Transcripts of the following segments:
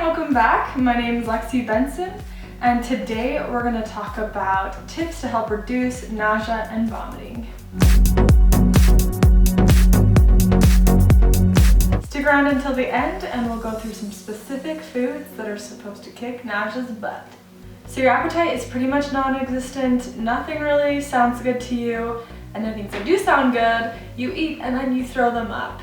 welcome back. My name is Lexi Benson, and today we're going to talk about tips to help reduce nausea and vomiting. Stick around until the end and we'll go through some specific foods that are supposed to kick nausea's butt. So your appetite is pretty much non-existent, nothing really sounds good to you, and the things that do sound good, you eat and then you throw them up.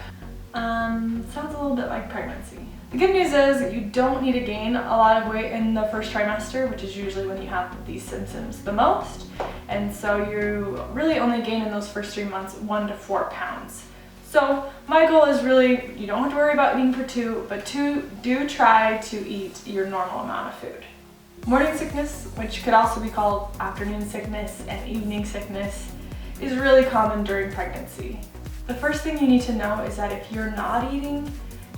Sounds a little bit like pregnancy. The good news is you don't need to gain a lot of weight in the first trimester, which is usually when you have these symptoms the most. And so you really only gain in those first 3 months 1 to 4 pounds. So my goal is really, you don't have to worry about eating for 2, but do try to eat your normal amount of food. Morning sickness, which could also be called afternoon sickness and evening sickness, is really common during pregnancy. The first thing you need to know is that if you're not eating,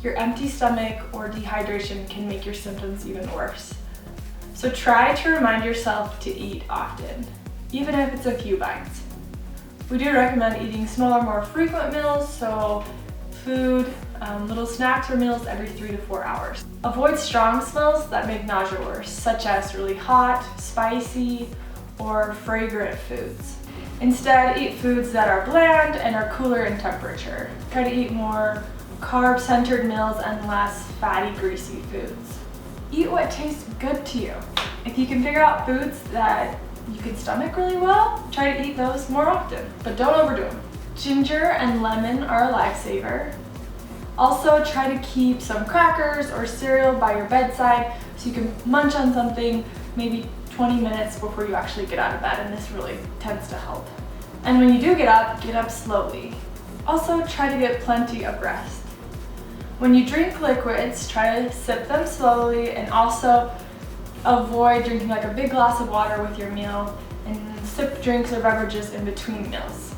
your empty stomach or dehydration can make your symptoms even worse. So try to remind yourself to eat often, even if it's a few bites. We do recommend eating smaller, more frequent meals, so food, little snacks or meals every 3 to 4 hours. Avoid strong smells that make nausea worse, such as really hot, spicy, or fragrant foods. Instead, eat foods that are bland and are cooler in temperature. Try to eat more carb-centered meals and less fatty, greasy foods. Eat what tastes good to you. If you can figure out foods that you can stomach really well, try to eat those more often, but don't overdo them. Ginger and lemon are a lifesaver. Also, try to keep some crackers or cereal by your bedside so you can munch on something maybe 20 minutes before you actually get out of bed, and this really tends to help. And when you do get up slowly. Also, try to get plenty of rest. When you drink liquids, try to sip them slowly, and also avoid drinking like a big glass of water with your meal, and sip drinks or beverages in between meals.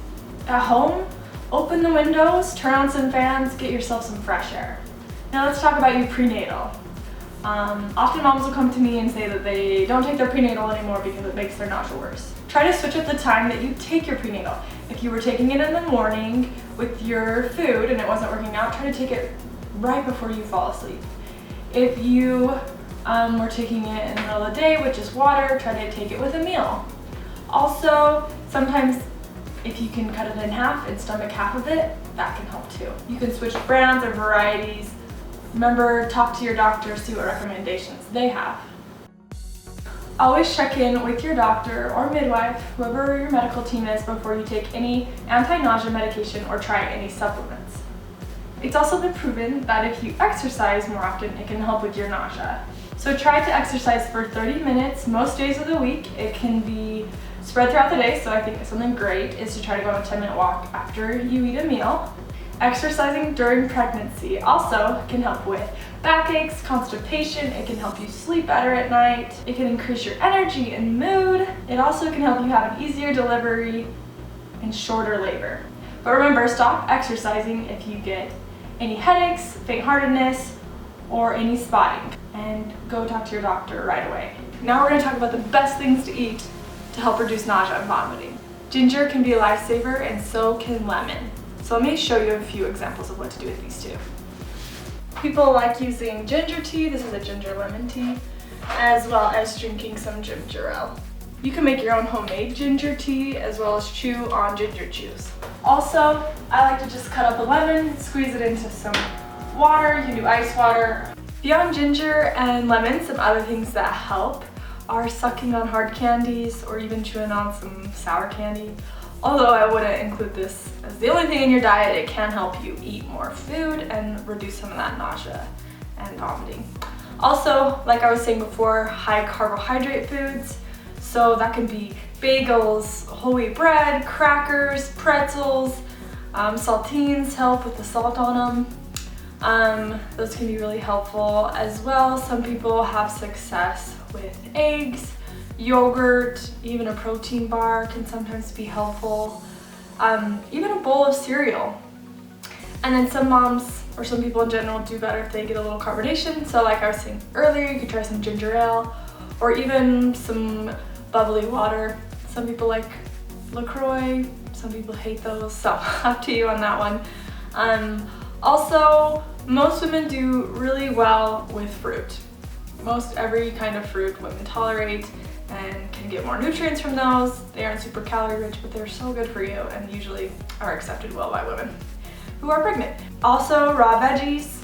At home, open the windows, turn on some fans, get yourself some fresh air. Now let's talk about your prenatal. Often moms will come to me and say that they don't take their prenatal anymore because it makes their nausea worse. Try to switch up the time that you take your prenatal. If you were taking it in the morning with your food and it wasn't working out, try to take it right before you fall asleep. If you were taking it in the middle of the day with just water, try to take it with a meal. Also, sometimes if you can cut it in half and stomach half of it, that can help too. You can switch brands or varieties. Remember, talk to your doctor, see what recommendations they have. Always check in with your doctor or midwife, whoever your medical team is, before you take any anti-nausea medication or try any supplements. It's also been proven that if you exercise more often, it can help with your nausea. So try to exercise for 30 minutes most days of the week. It can be spread throughout the day, so I think something great is to try to go on a 10-minute walk after you eat a meal. Exercising during pregnancy also can help with backaches, constipation. It can help you sleep better at night. It can increase your energy and mood. It also can help you have an easier delivery and shorter labor. But remember, stop exercising if you get any headaches, faint-heartedness, or any spotting, and go talk to your doctor right away. Now we're going to talk about the best things to eat to help reduce nausea and vomiting. Ginger can be a lifesaver, and so can lemon. So let me show you a few examples of what to do with these two. People like using ginger tea, this is a ginger lemon tea, as well as drinking some ginger ale. You can make your own homemade ginger tea as well as chew on ginger chews. Also, I like to just cut up a lemon, squeeze it into some water. You can do ice water. Beyond ginger and lemon, some other things that help are sucking on hard candies or even chewing on some sour candy. Although I wouldn't include this as the only thing in your diet, it can help you eat more food and reduce some of that nausea and vomiting. Also, like I was saying before, high carbohydrate foods. So that can be bagels, whole wheat bread, crackers, pretzels, saltines help with the salt on them. Those can be really helpful as well. Some people have success with eggs, yogurt, even a protein bar can sometimes be helpful. Even a bowl of cereal. And then some moms, or some people in general, do better if they get a little carbonation. So like I was saying earlier, you could try some ginger ale or even some bubbly water. Some people like LaCroix, some people hate those, so up to you on that one. Also, most women do really well with fruit. most every kind of fruit women tolerate and can get more nutrients from those. They aren't super calorie rich, but they're so good for you and usually are accepted well by women who are pregnant. Also, raw veggies.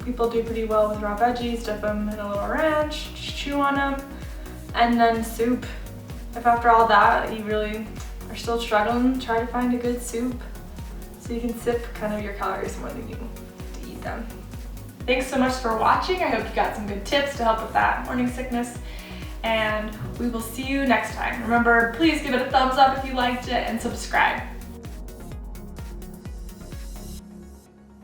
People do pretty well with raw veggies. Dip them in a little ranch, chew on them. And then soup. If after all that you really are still struggling, try to find a good soup so you can sip kind of your calories more than you to eat them. Thanks so much for watching. I hope you got some good tips to help with that morning sickness, and we will see you next time. Remember, please give it a thumbs up if you liked it and subscribe.